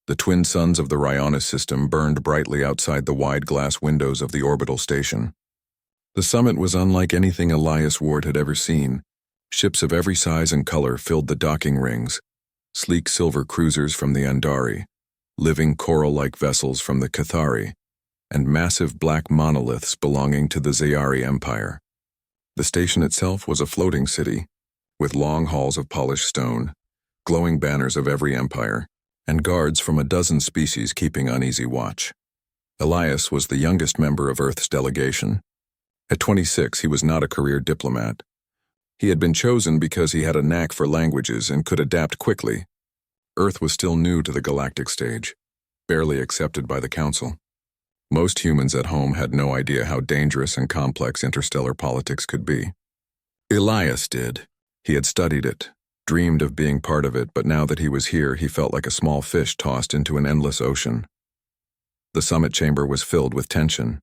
The twin suns of the Rionis system burned brightly outside the wide glass windows of the orbital station. The summit was unlike anything Elias Ward had ever seen. Ships of every size and color filled the docking rings, sleek silver cruisers from the Andari, living coral-like vessels from the Cathari, and massive black monoliths belonging to the Zayari Empire. The station itself was a floating city, with long halls of polished stone, glowing banners of every empire, and guards from a dozen species keeping uneasy watch. Elias was the youngest member of Earth's delegation. At 26, he was not a career diplomat. He had been chosen because he had a knack for languages and could adapt quickly. Earth was still new to the galactic stage, barely accepted by the Council. Most humans at home had no idea how dangerous and complex interstellar politics could be. Elias did. He had studied it, dreamed of being part of it, but now that he was here, he felt like a small fish tossed into an endless ocean. The summit chamber was filled with tension.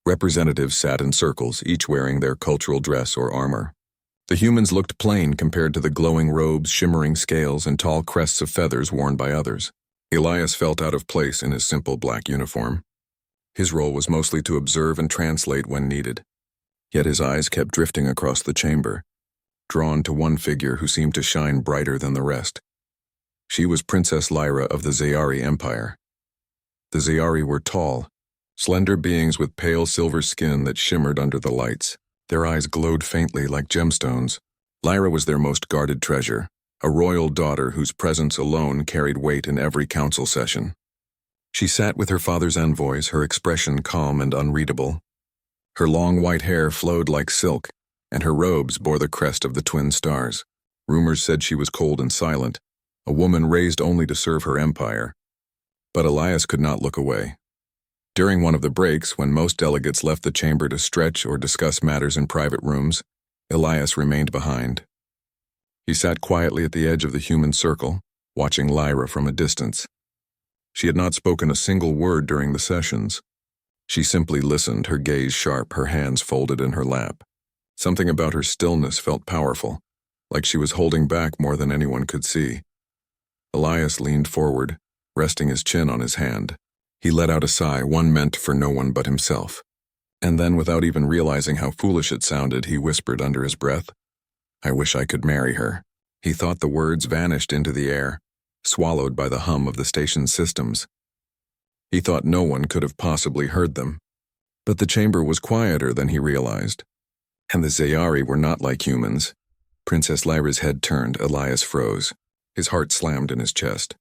Representatives sat in circles, each wearing their cultural dress or armor. The humans looked plain compared to the glowing robes, shimmering scales, and tall crests of feathers worn by others. Elias felt out of place in his simple black uniform. His role was mostly to observe and translate when needed. Yet his eyes kept drifting across the chamber, drawn to one figure who seemed to shine brighter than the rest. She was Princess Lyra of the Zayari Empire. The Zayari were tall, slender beings with pale silver skin that shimmered under the lights. Their eyes glowed faintly like gemstones. Lyra was their most guarded treasure, a royal daughter whose presence alone carried weight in every council session. She sat with her father's envoys, her expression calm and unreadable. Her long white hair flowed like silk, and her robes bore the crest of the twin stars. Rumors said she was cold and silent, a woman raised only to serve her empire. But Elias could not look away. During one of the breaks, when most delegates left the chamber to stretch or discuss matters in private rooms, Elias remained behind. He sat quietly at the edge of the human circle, watching Lyra from a distance. She had not spoken a single word during the sessions. She simply listened, her gaze sharp, her hands folded in her lap. Something about her stillness felt powerful, like she was holding back more than anyone could see. Elias leaned forward, resting his chin on his hand. He let out a sigh, one meant for no one but himself. And then, without even realizing how foolish it sounded, he whispered under his breath, "I wish I could marry her." He thought the words vanished into the air, swallowed by the hum of the station's systems. He thought no one could have possibly heard them. But the chamber was quieter than he realized. And the Zayari were not like humans. Princess Lyra's head turned, Elias froze. His heart slammed in his chest.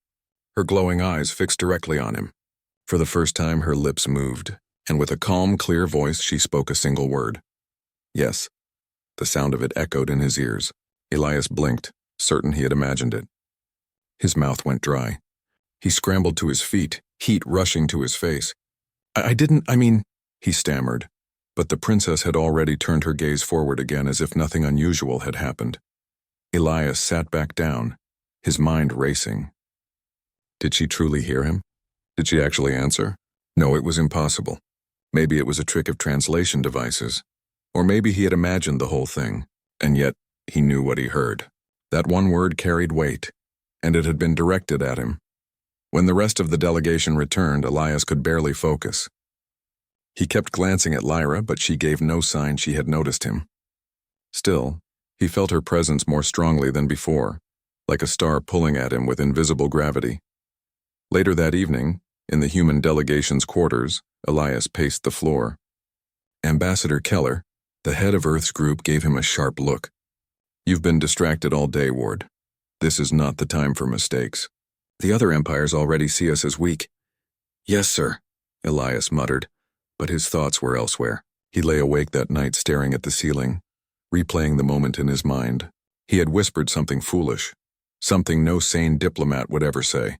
Her glowing eyes fixed directly on him. For the first time, her lips moved, and with a calm, clear voice, she spoke a single word. Yes. The sound of it echoed in his ears. Elias blinked, certain he had imagined it. His mouth went dry. He scrambled to his feet, heat rushing to his face. I mean, he stammered. But the princess had already turned her gaze forward again as if nothing unusual had happened. Elias sat back down, his mind racing. Did she truly hear him? Did she actually answer? No, it was impossible. Maybe it was a trick of translation devices. Or maybe he had imagined the whole thing, and yet he knew what he heard. That one word carried weight, and it had been directed at him. When the rest of the delegation returned, Elias could barely focus. He kept glancing at Lyra, but she gave no sign she had noticed him. Still, he felt her presence more strongly than before, like a star pulling at him with invisible gravity. Later that evening, in the human delegation's quarters, Elias paced the floor. Ambassador Keller, the head of Earth's group, gave him a sharp look. "You've been distracted all day, Ward. This is not the time for mistakes. The other empires already see us as weak." "Yes, sir," Elias muttered, but his thoughts were elsewhere. He lay awake that night staring at the ceiling, replaying the moment in his mind. He had whispered something foolish, something no sane diplomat would ever say.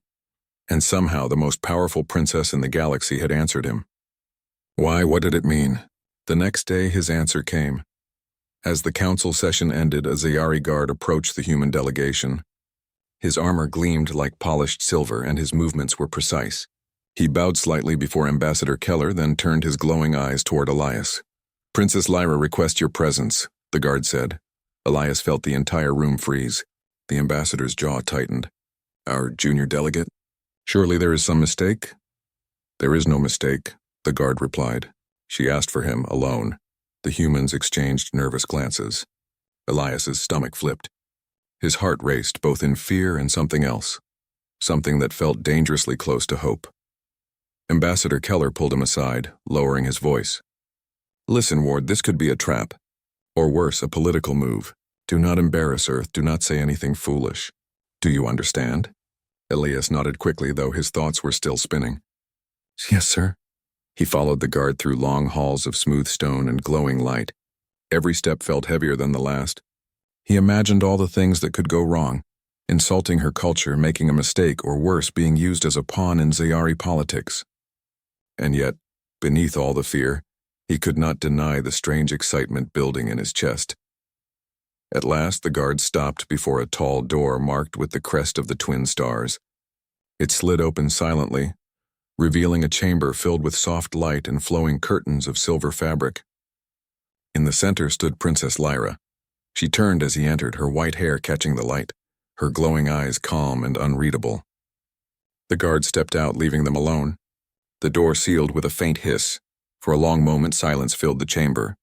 And somehow the most powerful princess in the galaxy had answered him. Why, what did it mean? The next day his answer came. As the council session ended, a Zayari guard approached the human delegation. His armor gleamed like polished silver and his movements were precise. He bowed slightly before Ambassador Keller, then turned his glowing eyes toward Elias. "Princess Lyra requests your presence," the guard said. Elias felt the entire room freeze. The ambassador's jaw tightened. "Our junior delegate?" Surely there is some mistake? There is no mistake, the guard replied. She asked for him, alone. The humans exchanged nervous glances. Elias's stomach flipped. His heart raced, both in fear and something else. Something that felt dangerously close to hope. Ambassador Keller pulled him aside, lowering his voice. Listen, Ward, this could be a trap. Or worse, a political move. Do not embarrass Earth, do not say anything foolish. Do you understand? Elias nodded quickly, though his thoughts were still spinning. Yes, sir. He followed the guard through long halls of smooth stone and glowing light. Every step felt heavier than the last. He imagined all the things that could go wrong. Insulting her culture, making a mistake, or worse, being used as a pawn in Zayari politics. And yet, beneath all the fear, he could not deny the strange excitement building in his chest. At last, the guard stopped before a tall door marked with the crest of the twin stars. It slid open silently, revealing a chamber filled with soft light and flowing curtains of silver fabric. In the center stood Princess Lyra. She turned as he entered, her white hair catching the light, her glowing eyes calm and unreadable. The guard stepped out, leaving them alone. The door sealed with a faint hiss. For a long moment, silence filled the chamber.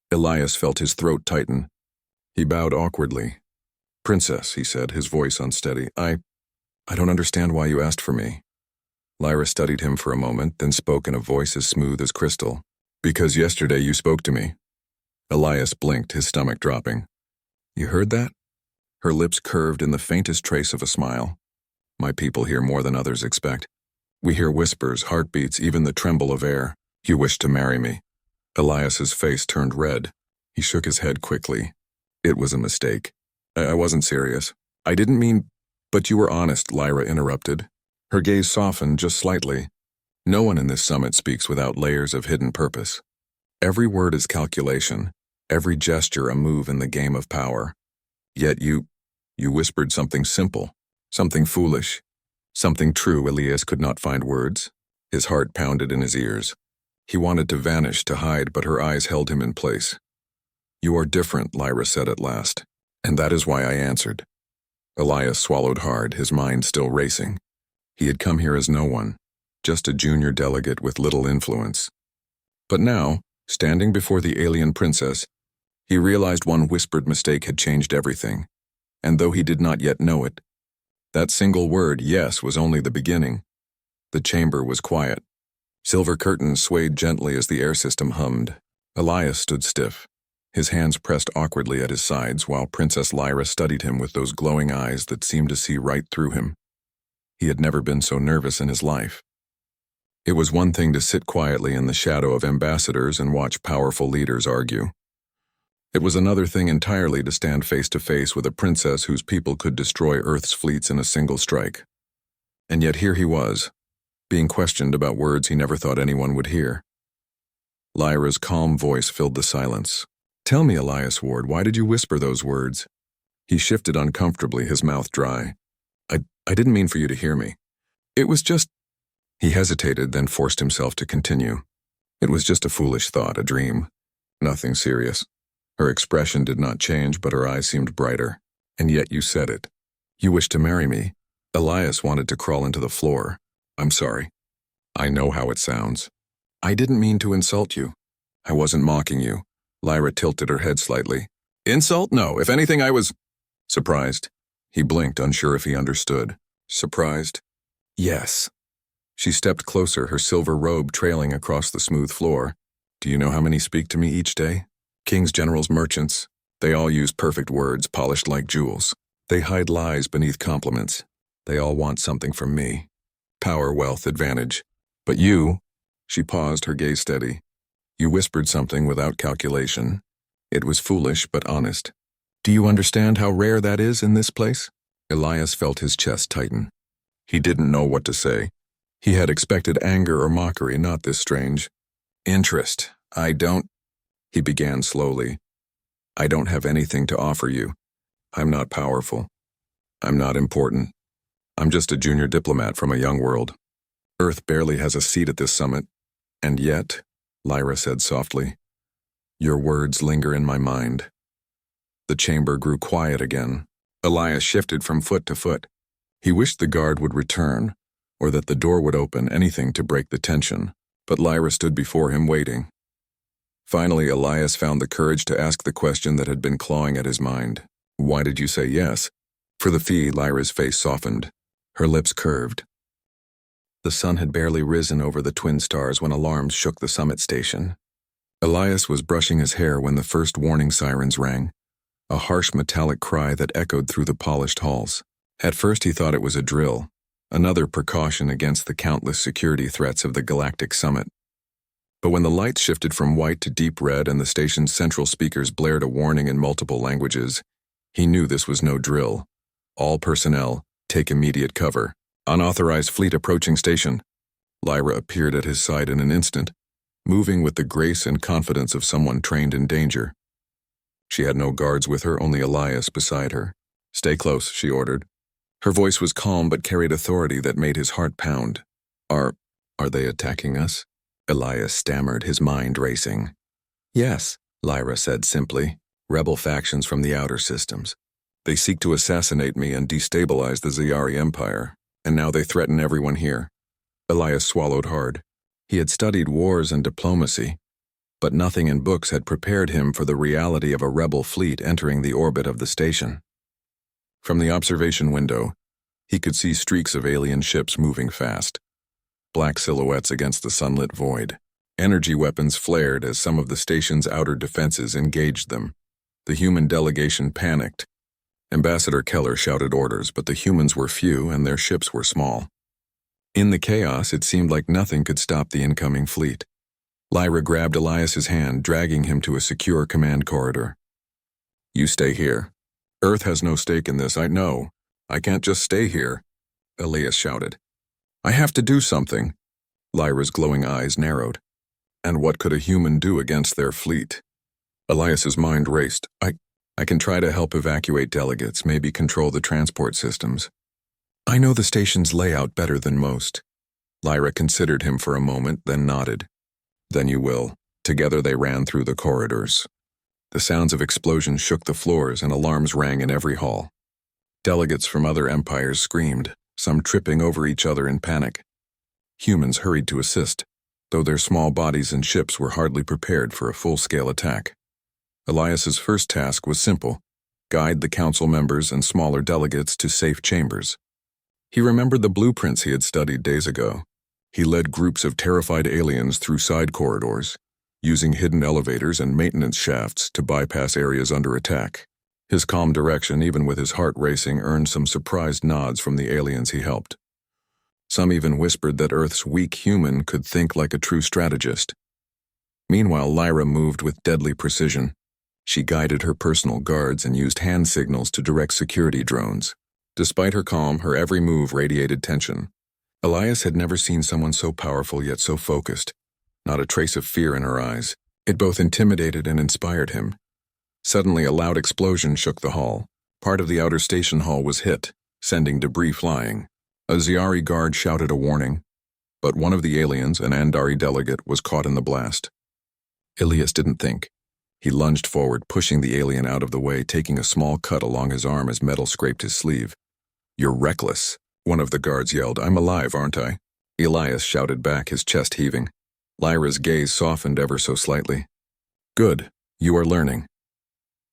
Elias felt his throat tighten. He bowed awkwardly. Princess, he said, his voice unsteady, I don't understand why you asked for me. Lyra studied him for a moment, then spoke in a voice as smooth as crystal. Because yesterday you spoke to me. Elias blinked, his stomach dropping. You heard that? Her lips curved in the faintest trace of a smile. My people hear more than others expect. We hear whispers, heartbeats, even the tremble of air. You wish to marry me. Elias's face turned red. He shook his head quickly. It was a mistake. I wasn't serious. I didn't mean... But you were honest, Lyra interrupted. Her gaze softened just slightly. No one in this summit speaks without layers of hidden purpose. Every word is calculation, every gesture a move in the game of power. Yet you whispered something simple, something foolish, something true. Elias could not find words. His heart pounded in his ears. He wanted to vanish, to hide, but her eyes held him in place. You are different, Lyra said at last, and that is why I answered. Elias swallowed hard, his mind still racing. He had come here as no one, just a junior delegate with little influence. But now, standing before the alien princess, he realized one whispered mistake had changed everything, and though he did not yet know it, that single word, yes, was only the beginning. The chamber was quiet. Silver curtains swayed gently as the air system hummed. Elias stood stiff, his hands pressed awkwardly at his sides, while Princess Lyra studied him with those glowing eyes that seemed to see right through him. He had never been so nervous in his life. It was one thing to sit quietly in the shadow of ambassadors and watch powerful leaders argue. It was another thing entirely to stand face to face with a princess whose people could destroy Earth's fleets in a single strike. And yet here he was, being questioned about words he never thought anyone would hear. Lyra's calm voice filled the silence. Tell me, Elias Ward, why did you whisper those words? He shifted uncomfortably, his mouth dry. I didn't mean for you to hear me. It was just... He hesitated, then forced himself to continue. It was just a foolish thought, a dream. Nothing serious. Her expression did not change, but her eyes seemed brighter. And yet you said it. You wished to marry me. Elias wanted to crawl into the floor. I'm sorry. I know how it sounds. I didn't mean to insult you. I wasn't mocking you. Lyra tilted her head slightly. Insult? No. If anything, I was... Surprised. He blinked, unsure if he understood. Surprised? Yes. She stepped closer, her silver robe trailing across the smooth floor. Do you know how many speak to me each day? Kings, generals, merchants. They all use perfect words, polished like jewels. They hide lies beneath compliments. They all want something from me. Power, wealth, advantage. But you... She paused, her gaze steady. You whispered something without calculation. It was foolish, but honest. Do you understand how rare that is in this place? Elias felt his chest tighten. He didn't know what to say. He had expected anger or mockery, not this strange. Interest. He began slowly. I don't have anything to offer you. I'm not powerful. I'm not important. I'm just a junior diplomat from a young world. Earth barely has a seat at this summit. And yet, Lyra said softly, your words linger in my mind. The chamber grew quiet again. Elias shifted from foot to foot. He wished the guard would return, or that the door would open, anything to break the tension, but Lyra stood before him waiting. Finally, Elias found the courage to ask the question that had been clawing at his mind. Why did you say yes? For the fee, Lyra's face softened. Her lips curved. The sun had barely risen over the twin stars when alarms shook the summit station. Elias was brushing his hair when the first warning sirens rang, a harsh metallic cry that echoed through the polished halls. At first he thought it was a drill, another precaution against the countless security threats of the galactic summit. But when the lights shifted from white to deep red and the station's central speakers blared a warning in multiple languages, he knew this was no drill. All personnel, take immediate cover. Unauthorized fleet approaching station. Lyra appeared at his side in an instant, moving with the grace and confidence of someone trained in danger. She had no guards with her, only Elias beside her. Stay close, she ordered. Her voice was calm but carried authority that made his heart pound. Are they attacking us? Elias stammered, his mind racing. Yes, Lyra said simply. Rebel factions from the outer systems. They seek to assassinate me and destabilize the Zyari Empire, and now they threaten everyone here. Elias swallowed hard. He had studied wars and diplomacy, but nothing in books had prepared him for the reality of a rebel fleet entering the orbit of the station. From the observation window, he could see streaks of alien ships moving fast, black silhouettes against the sunlit void. Energy weapons flared as some of the station's outer defenses engaged them. The human delegation panicked. Ambassador Keller shouted orders, but the humans were few and their ships were small. In the chaos, it seemed like nothing could stop the incoming fleet. Lyra grabbed Elias's hand, dragging him to a secure command corridor. You stay here. Earth has no stake in this, I know. I can't just stay here, Elias shouted. I have to do something. Lyra's glowing eyes narrowed. And what could a human do against their fleet? Elias's mind raced. I can try to help evacuate delegates, maybe control the transport systems. I know the station's layout better than most. Lyra considered him for a moment, then nodded. Then you will. Together they ran through the corridors. The sounds of explosions shook the floors and alarms rang in every hall. Delegates from other empires screamed, some tripping over each other in panic. Humans hurried to assist, though their small bodies and ships were hardly prepared for a full-scale attack. Elias's first task was simple: guide the council members and smaller delegates to safe chambers. He remembered the blueprints he had studied days ago. He led groups of terrified aliens through side corridors, using hidden elevators and maintenance shafts to bypass areas under attack. His calm direction, even with his heart racing, earned some surprised nods from the aliens he helped. Some even whispered that Earth's weak human could think like a true strategist. Meanwhile, Lyra moved with deadly precision. She guided her personal guards and used hand signals to direct security drones. Despite her calm, her every move radiated tension. Elias had never seen someone so powerful yet so focused. Not a trace of fear in her eyes. It both intimidated and inspired him. Suddenly, a loud explosion shook the hall. Part of the outer station hall was hit, sending debris flying. A Zyari guard shouted a warning, but one of the aliens, an Andari delegate, was caught in the blast. Elias didn't think. He lunged forward, pushing the alien out of the way, taking a small cut along his arm as metal scraped his sleeve. You're reckless, one of the guards yelled. I'm alive, aren't I? Elias shouted back, his chest heaving. Lyra's gaze softened ever so slightly. Good, you are learning.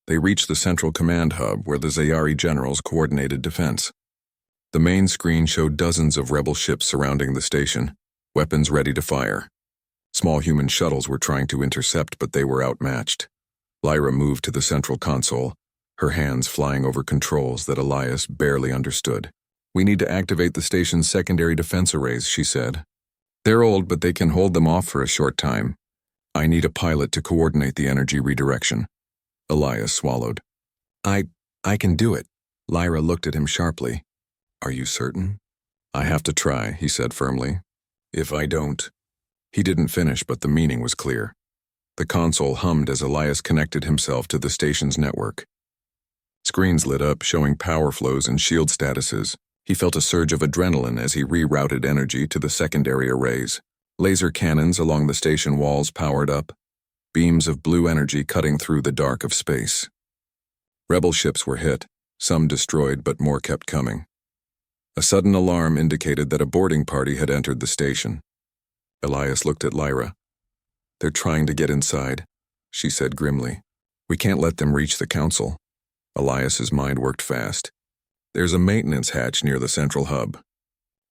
They reached the central command hub where the Zyari generals coordinated defense. The main screen showed dozens of rebel ships surrounding the station, weapons ready to fire. Small human shuttles were trying to intercept, but they were outmatched. Lyra moved to the central console, her hands flying over controls that Elias barely understood. We need to activate the station's secondary defense arrays, she said. They're old, but they can hold them off for a short time. I need a pilot to coordinate the energy redirection. Elias swallowed. I can do it. Lyra looked at him sharply. Are you certain? I have to try, he said firmly. If I don't. He didn't finish, but the meaning was clear. The console hummed as Elias connected himself to the station's network. Screens lit up, showing power flows and shield statuses. He felt a surge of adrenaline as he rerouted energy to the secondary arrays. Laser cannons along the station walls powered up, beams of blue energy cutting through the dark of space. Rebel ships were hit, some destroyed, but more kept coming. A sudden alarm indicated that a boarding party had entered the station. Elias looked at Lyra. "They're trying to get inside," she said grimly. "We can't let them reach the council." Elias's mind worked fast. "There's a maintenance hatch near the central hub.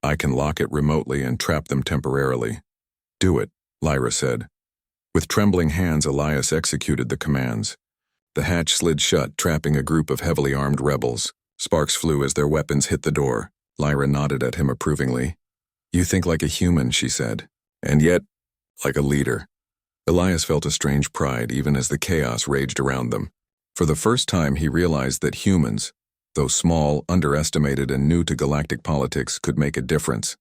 I can lock it remotely and trap them temporarily." "Do it," Lyra said. With trembling hands, Elias executed the commands. The hatch slid shut, trapping a group of heavily armed rebels. Sparks flew as their weapons hit the door. Lyra nodded at him approvingly. "You think like a human," she said, "and yet like a leader." Elias felt a strange pride even as the chaos raged around them. For the first time he realized that humans, though small, underestimated, and new to galactic politics, could make a difference.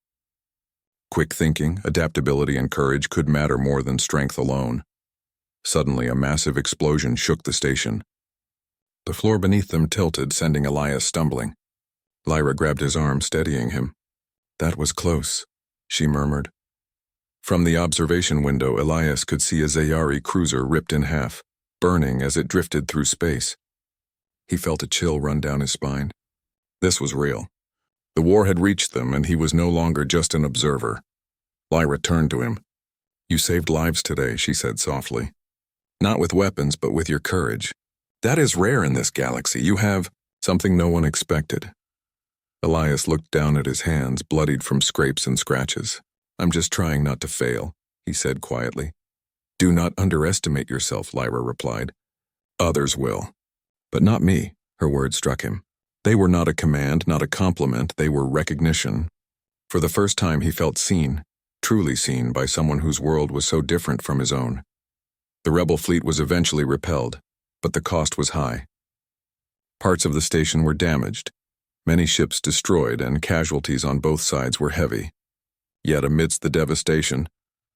Quick thinking, adaptability, and courage could matter more than strength alone. Suddenly, a massive explosion shook the station. The floor beneath them tilted, sending Elias stumbling. Lyra grabbed his arm, steadying him. "That was close," she murmured. From the observation window, Elias could see a Zayari cruiser ripped in half, burning as it drifted through space. He felt a chill run down his spine. This was real. The war had reached them, and he was no longer just an observer. Lyra turned to him. "You saved lives today," she said softly. "Not with weapons, but with your courage. That is rare in this galaxy. You have something no one expected." Elias looked down at his hands, bloodied from scrapes and scratches. "I'm just trying not to fail," he said quietly. "Do not underestimate yourself," Lyra replied. "Others will. But not me," her words struck him. They were not a command, not a compliment, they were recognition. For the first time he felt seen, truly seen by someone whose world was so different from his own. The rebel fleet was eventually repelled, but the cost was high. Parts of the station were damaged, many ships destroyed, and casualties on both sides were heavy. Yet amidst the devastation,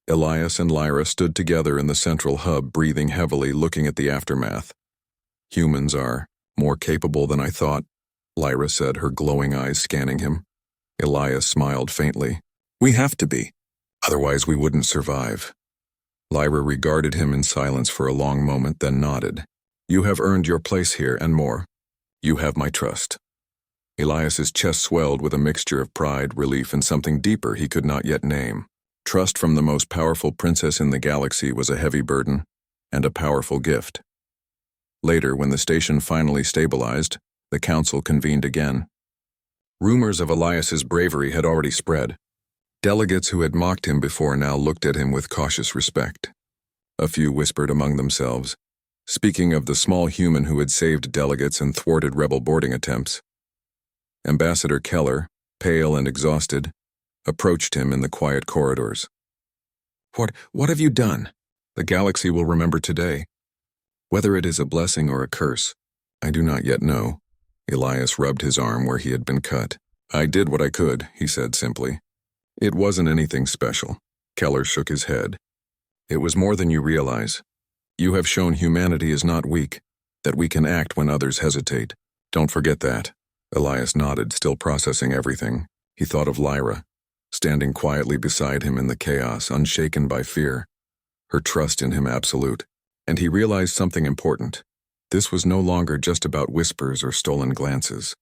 Elias and Lyra stood together in the central hub, breathing heavily, looking at the aftermath. "Humans are more capable than I thought," Lyra said, her glowing eyes scanning him. Elias smiled faintly. "We have to be. Otherwise we wouldn't survive." Lyra regarded him in silence for a long moment, then nodded. "You have earned your place here, and more. You have my trust." Elias's chest swelled with a mixture of pride, relief, and something deeper he could not yet name. Trust from the most powerful princess in the galaxy was a heavy burden, and a powerful gift. Later, when the station finally stabilized, the council convened again. Rumors of Elias's bravery had already spread. Delegates who had mocked him before now looked at him with cautious respect. A few whispered among themselves, speaking of the small human who had saved delegates and thwarted rebel boarding attempts. Ambassador Keller, pale and exhausted, approached him in the quiet corridors. What have you done? The galaxy will remember today. Whether it is a blessing or a curse, I do not yet know." Elias rubbed his arm where he had been cut. "I did what I could," he said simply. "It wasn't anything special." Keller shook his head. "It was more than you realize. You have shown humanity is not weak, that we can act when others hesitate. Don't forget that." Elias nodded, still processing everything. He thought of Lyra, standing quietly beside him in the chaos, unshaken by fear, her trust in him absolute. And he realized something important. This was no longer just about whispers or stolen glances.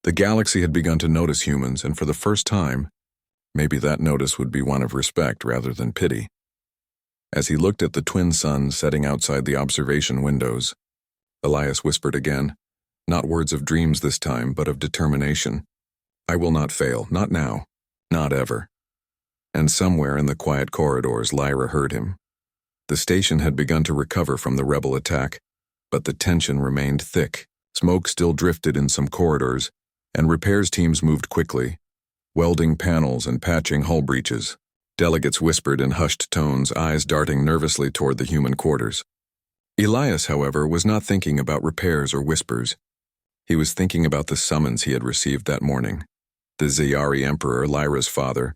The galaxy had begun to notice humans, and for the first time, maybe that notice would be one of respect rather than pity. As he looked at the twin suns setting outside the observation windows, Elias whispered again, not words of dreams this time, but of determination. "I will not fail, not now, not ever." And somewhere in the quiet corridors, Lyra heard him. The station had begun to recover from the rebel attack, but the tension remained thick. Smoke still drifted in some corridors, and repairs teams moved quickly, welding panels and patching hull breaches. Delegates whispered in hushed tones, eyes darting nervously toward the human quarters. Elias, however, was not thinking about repairs or whispers. He was thinking about the summons he had received that morning. The Zayari Emperor, Lyra's father,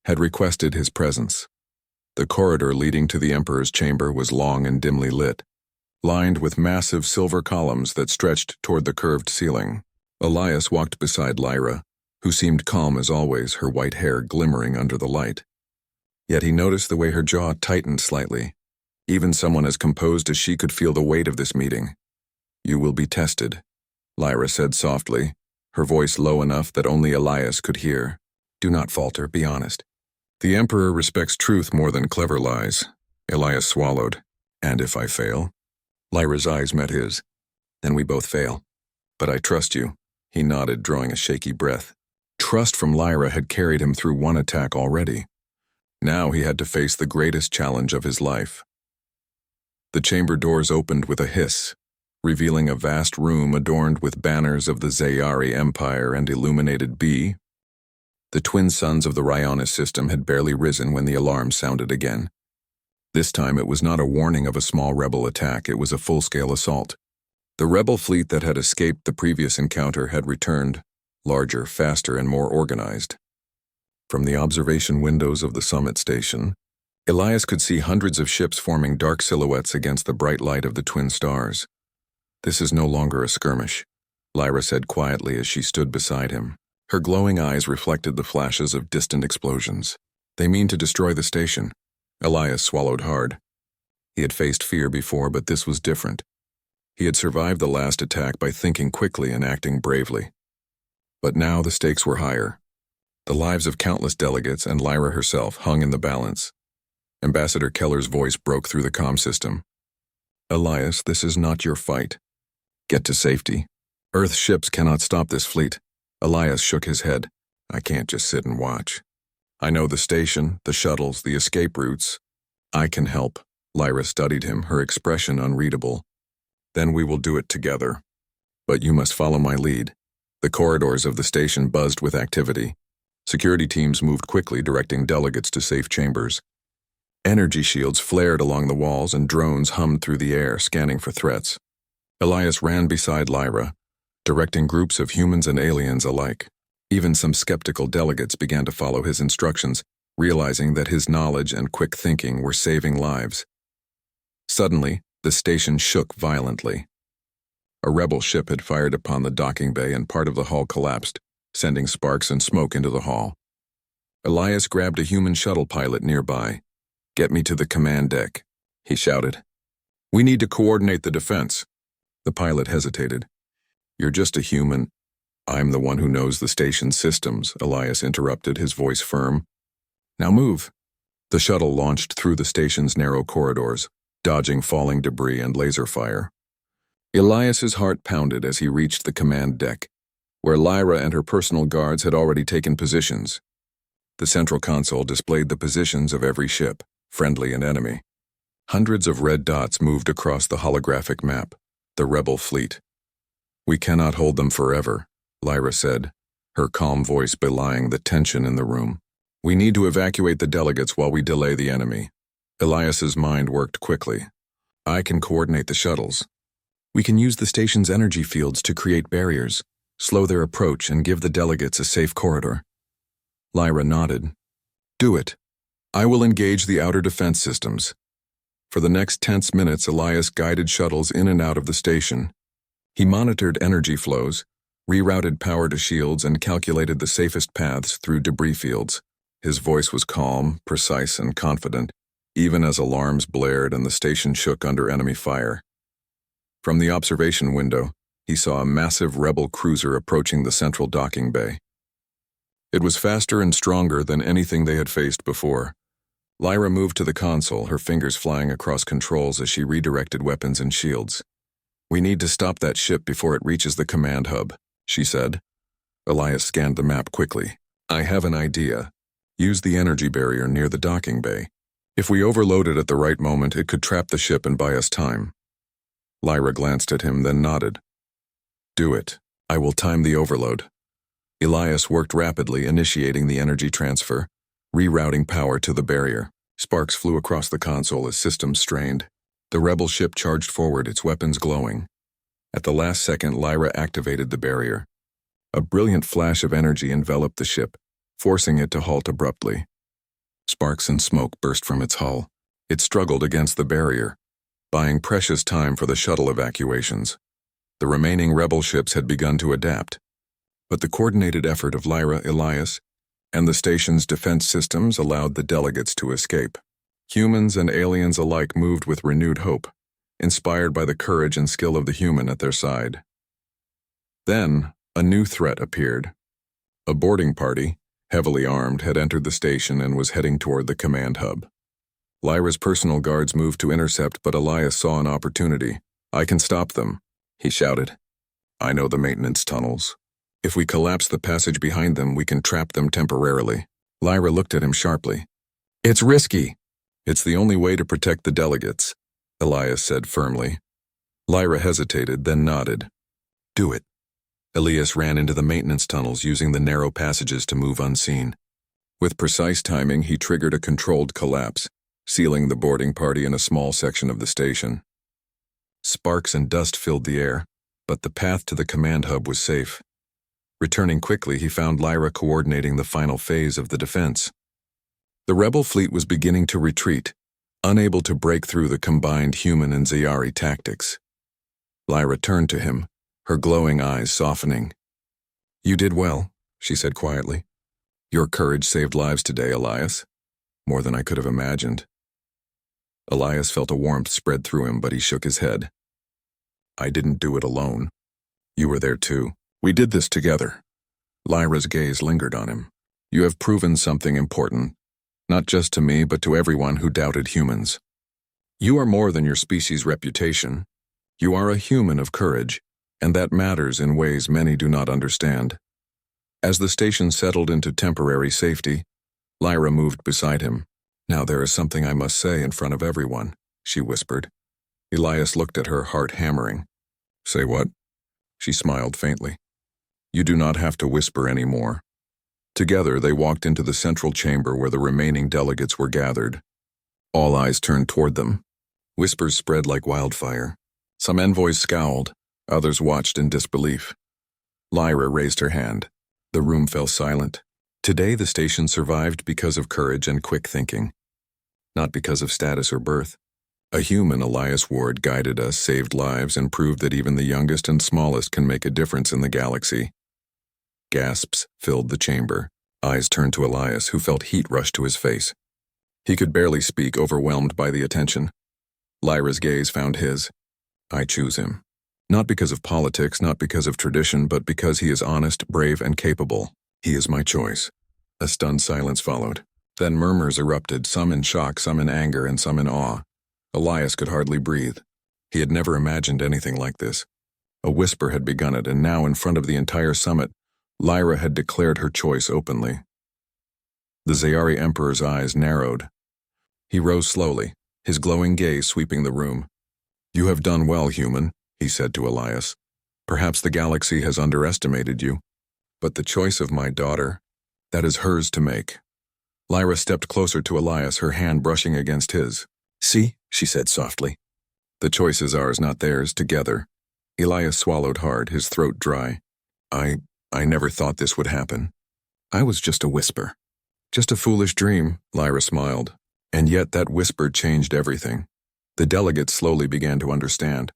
had requested his presence. The corridor leading to the Emperor's chamber was long and dimly lit, lined with massive silver columns that stretched toward the curved ceiling. Elias walked beside Lyra, who seemed calm as always, her white hair glimmering under the light. Yet he noticed the way her jaw tightened slightly. Even someone as composed as she could feel the weight of this meeting. "You will be tested," Lyra said softly, her voice low enough that only Elias could hear. "Do not falter, be honest." "The Emperor respects truth more than clever lies." Elias swallowed. "And if I fail?" Lyra's eyes met his. "Then we both fail." "But I trust you." He nodded, drawing a shaky breath. Trust from Lyra had carried him through one attack already. Now he had to face the greatest challenge of his life. The chamber doors opened with a hiss, revealing a vast room adorned with banners of the Zayari Empire and illuminated B. The twin suns of the Rionis system had barely risen when the alarm sounded again. This time it was not a warning of a small rebel attack, it was a full-scale assault. The rebel fleet that had escaped the previous encounter had returned, larger, faster, and more organized. From the observation windows of the summit station, Elias could see hundreds of ships forming dark silhouettes against the bright light of the twin stars. "This is no longer a skirmish," Lyra said quietly as she stood beside him. Her glowing eyes reflected the flashes of distant explosions. "They mean to destroy the station." Elias swallowed hard. He had faced fear before, but this was different. He had survived the last attack by thinking quickly and acting bravely. But now the stakes were higher. The lives of countless delegates and Lyra herself hung in the balance. Ambassador Keller's voice broke through the comm system. "Elias, this is not your fight. Get to safety. Earth ships cannot stop this fleet." Elias shook his head. "I can't just sit and watch. I know the station, the shuttles, the escape routes. I can help." Lyra studied him, her expression unreadable. "Then we will do it together. But you must follow my lead." The corridors of the station buzzed with activity. Security teams moved quickly, directing delegates to safe chambers. Energy shields flared along the walls and drones hummed through the air, scanning for threats. Elias ran beside Lyra, directing groups of humans and aliens alike. Even some skeptical delegates began to follow his instructions, realizing that his knowledge and quick thinking were saving lives. Suddenly, the station shook violently. A rebel ship had fired upon the docking bay and part of the hull collapsed, sending sparks and smoke into the hall. Elias grabbed a human shuttle pilot nearby. "Get me to the command deck," he shouted. "We need to coordinate the defense." The pilot hesitated. "You're just a human." "I'm the one who knows the station's systems," Elias interrupted, his voice firm. "Now move." The shuttle launched through the station's narrow corridors, dodging falling debris and laser fire. Elias's heart pounded as he reached the command deck, where Lyra and her personal guards had already taken positions. The central console displayed the positions of every ship, friendly and enemy. Hundreds of red dots moved across the holographic map, the rebel fleet. "We cannot hold them forever," Lyra said, her calm voice belying the tension in the room. "We need to evacuate the delegates while we delay the enemy." Elias's mind worked quickly. "I can coordinate the shuttles. We can use the station's energy fields to create barriers, slow their approach, and give the delegates a safe corridor." Lyra nodded. "Do it. I will engage the outer defense systems." For the next tense minutes, Elias guided shuttles in and out of the station. He monitored energy flows, rerouted power to shields, and calculated the safest paths through debris fields. His voice was calm, precise, and confident, even as alarms blared and the station shook under enemy fire. From the observation window, he saw a massive rebel cruiser approaching the central docking bay. It was faster and stronger than anything they had faced before. Lyra moved to the console, her fingers flying across controls as she redirected weapons and shields. "We need to stop that ship before it reaches the command hub," she said. Elias scanned the map quickly. "I have an idea. Use the energy barrier near the docking bay. If we overload it at the right moment, it could trap the ship and buy us time." Lyra glanced at him, then nodded. "Do it. I will time the overload." Elias worked rapidly, initiating the energy transfer, rerouting power to the barrier. Sparks flew across the console as systems strained. The rebel ship charged forward, its weapons glowing. At the last second, Lyra activated the barrier. A brilliant flash of energy enveloped the ship, forcing it to halt abruptly. Sparks and smoke burst from its hull. It struggled against the barrier, buying precious time for the shuttle evacuations. The remaining rebel ships had begun to adapt, but the coordinated effort of Lyra, Elias, and the station's defense systems allowed the delegates to escape. Humans and aliens alike moved with renewed hope, inspired by the courage and skill of the human at their side. Then, A new threat appeared. A boarding party, heavily armed, had entered the station and was heading toward the command hub. Lyra's personal guards moved to intercept, but Elias saw an opportunity. "I can stop them," he shouted. "I know the maintenance tunnels. If we collapse the passage behind them, we can trap them temporarily." Lyra looked at him sharply. "It's risky." "It's the only way to protect the delegates," Elias said firmly. Lyra hesitated, then nodded. "Do it." Elias ran into the maintenance tunnels, using the narrow passages to move unseen. With precise timing, he triggered a controlled collapse, sealing the boarding party in a small section of the station. Sparks and dust filled the air, but the path to the command hub was safe. Returning quickly, he found Lyra coordinating the final phase of the defense. The rebel fleet was beginning to retreat, unable to break through the combined human and Zayari tactics. Lyra turned to him, her glowing eyes softening. "You did well," she said quietly. "Your courage saved lives today, Elias. More than I could have imagined." Elias felt a warmth spread through him, but he shook his head. "I didn't do it alone. You were there too. We did this together." Lyra's gaze lingered on him. "You have proven something important, not just to me, but to everyone who doubted humans. You are more than your species' reputation. You are a human of courage, and that matters in ways many do not understand." As the station settled into temporary safety, Lyra moved beside him. "Now there is something I must say in front of everyone," she whispered. Elias looked at her, heart hammering. "Say what?" She smiled faintly. "You do not have to whisper anymore." Together they walked into the central chamber where the remaining delegates were gathered. All eyes turned toward them. Whispers spread like wildfire. Some envoys scowled, others watched in disbelief. Lyra raised her hand. The room fell silent. Today the station survived because of courage and quick thinking, not because of status or birth. A human, Elias Ward, guided us, saved lives, and proved that even the youngest and smallest can make a difference in the galaxy. Gasps filled the chamber. Eyes turned to Elias, who felt heat rush to his face. He could barely speak, overwhelmed by the attention. Lyra's gaze found his. "I choose him. Not because of politics, not because of tradition, but because he is honest, brave, and capable. He is my choice." A stunned silence followed. Then murmurs erupted, some in shock, some in anger, and some in awe. Elias could hardly breathe. He had never imagined anything like this. A whisper had begun it, and now in front of the entire summit, Lyra had declared her choice openly. The Zayari Emperor's eyes narrowed. He rose slowly, his glowing gaze sweeping the room. "You have done well, human," he said to Elias. "Perhaps the galaxy has underestimated you. But the choice of my daughter, that is hers to make." Lyra stepped closer to Elias, her hand brushing against his. "See," she said softly. "The choice is ours, not theirs, together." Elias swallowed hard, his throat dry. I never thought this would happen. I was just a whisper. Just a foolish dream," Lyra smiled. And yet that whisper changed everything. The delegates slowly began to understand.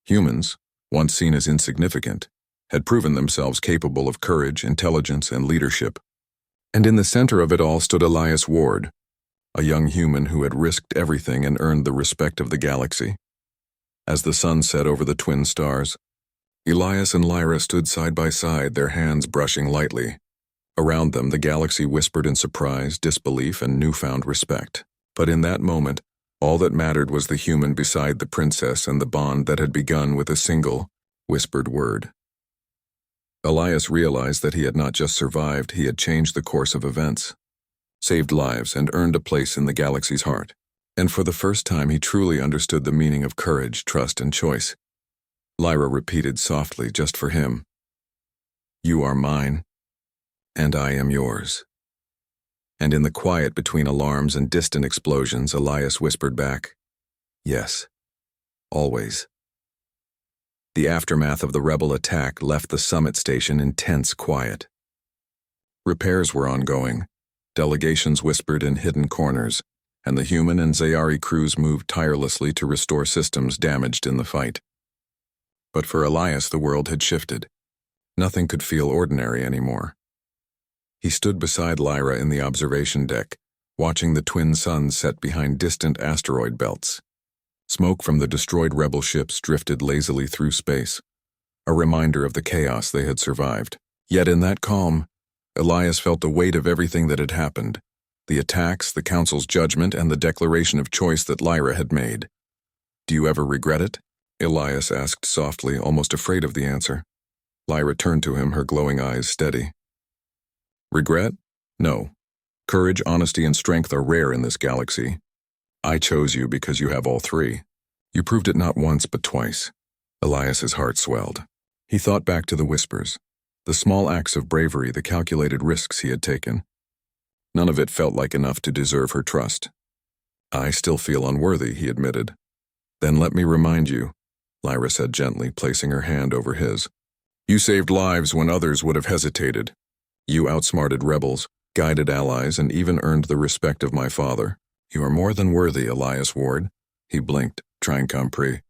Humans, once seen as insignificant, had proven themselves capable of courage, intelligence, and leadership. And in the center of it all stood Elias Ward, a young human who had risked everything and earned the respect of the galaxy. As the sun set over the twin stars, Elias and Lyra stood side by side, their hands brushing lightly. Around them, the galaxy whispered in surprise, disbelief, and newfound respect. But in that moment, all that mattered was the human beside the princess and the bond that had begun with a single, whispered word. Elias realized that he had not just survived, he had changed the course of events, saved lives, and earned a place in the galaxy's heart. And for the first time, he truly understood the meaning of courage, trust, and choice. Lyra repeated softly, just for him, "You are mine, and I am yours." And in the quiet between alarms and distant explosions, Elias whispered back, "Yes, always." The aftermath of the rebel attack left the summit station in tense quiet. Repairs were ongoing, delegations whispered in hidden corners, and the human and Zayari crews moved tirelessly to restore systems damaged in the fight. But for Elias, the world had shifted. Nothing could feel ordinary anymore. He stood beside Lyra in the observation deck, watching the twin suns set behind distant asteroid belts. Smoke from the destroyed rebel ships drifted lazily through space. a reminder of the chaos they had survived. Yet in that calm, Elias felt the weight of everything that had happened, the attacks, the council's judgment, and the declaration of choice that Lyra had made. "Do you ever regret it?" Elias asked softly, almost afraid of the answer. Lyra turned to him, her glowing eyes steady. "Regret? No. Courage, honesty, and strength are rare in this galaxy. I chose you because you have all three. You proved it not once but twice." Elias's heart swelled. He thought back to the whispers, the small acts of bravery, the calculated risks he had taken. None of it felt like enough to deserve her trust. "I still feel unworthy," he admitted. "Then let me remind you," Lyra said gently, placing her hand over his. "You saved lives when others would have hesitated. You outsmarted rebels, guided allies, and even earned the respect of my father. You are more than worthy, Elias Ward." He blinked, trying compris.